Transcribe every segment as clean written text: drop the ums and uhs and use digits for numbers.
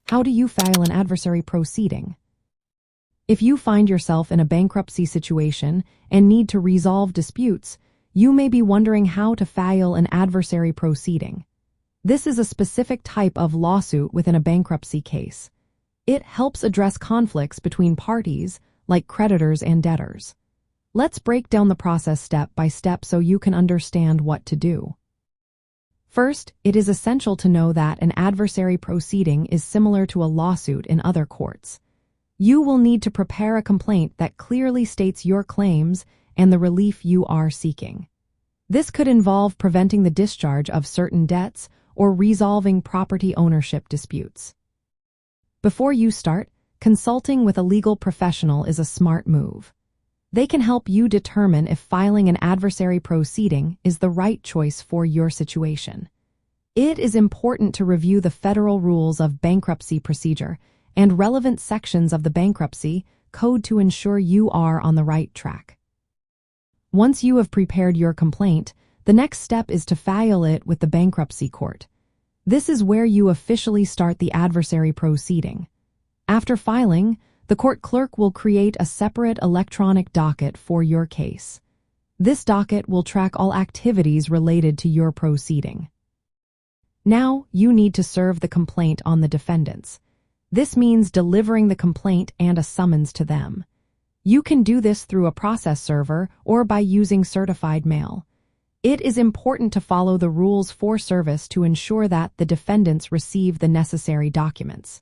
How do you file an adversary proceeding? If you find yourself in a bankruptcy situation and need to resolve disputes, you may be wondering how to file an adversary proceeding. This is a specific type of lawsuit within a bankruptcy case. It helps address conflicts between parties, like creditors and debtors. Let's break down the process step by step so you can understand what to do. First, it is essential to know that an adversary proceeding is similar to a lawsuit in other courts. You will need to prepare a complaint that clearly states your claims and the relief you are seeking. This could involve preventing the discharge of certain debts or resolving property ownership disputes. Before you start, consulting with a legal professional is a smart move. They can help you determine if filing an adversary proceeding is the right choice for your situation. It is important to review the federal rules of bankruptcy procedure and relevant sections of the bankruptcy code to ensure you are on the right track. Once you have prepared your complaint, the next step is to file it with the bankruptcy court. This is where you officially start the adversary proceeding. After filing, the court clerk will create a separate electronic docket for your case. This docket will track all activities related to your proceeding. Now, you need to serve the complaint on the defendants. This means delivering the complaint and a summons to them. You can do this through a process server or by using certified mail. It is important to follow the rules for service to ensure that the defendants receive the necessary documents.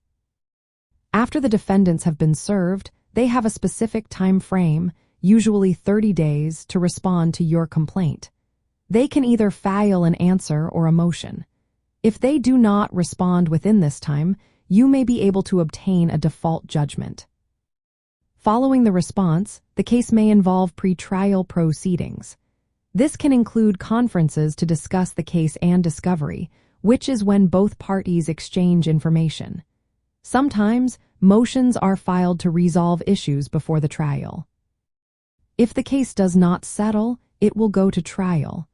After the defendants have been served, they have a specific time frame, usually 30 days, to respond to your complaint. They can either file an answer or a motion. If they do not respond within this time, you may be able to obtain a default judgment. Following the response, the case may involve pre-trial proceedings. This can include conferences to discuss the case and discovery, which is when both parties exchange information. Sometimes, motions are filed to resolve issues before the trial. If the case does not settle, it will go to trial.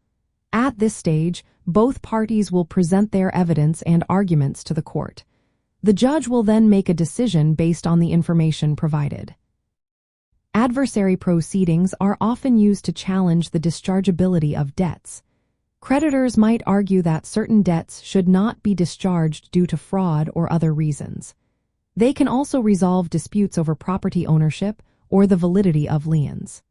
At this stage, both parties will present their evidence and arguments to the court. The judge will then make a decision based on the information provided. Adversary proceedings are often used to challenge the dischargeability of debts. Creditors might argue that certain debts should not be discharged due to fraud or other reasons. They can also resolve disputes over property ownership or the validity of liens.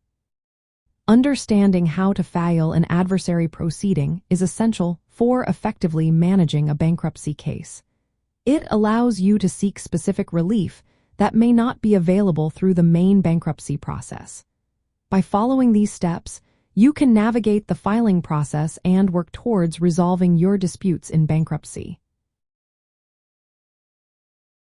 Understanding how to file an adversary proceeding is essential for effectively managing a bankruptcy case. It allows you to seek specific relief that may not be available through the main bankruptcy process. By following these steps, you can navigate the filing process and work towards resolving your disputes in bankruptcy.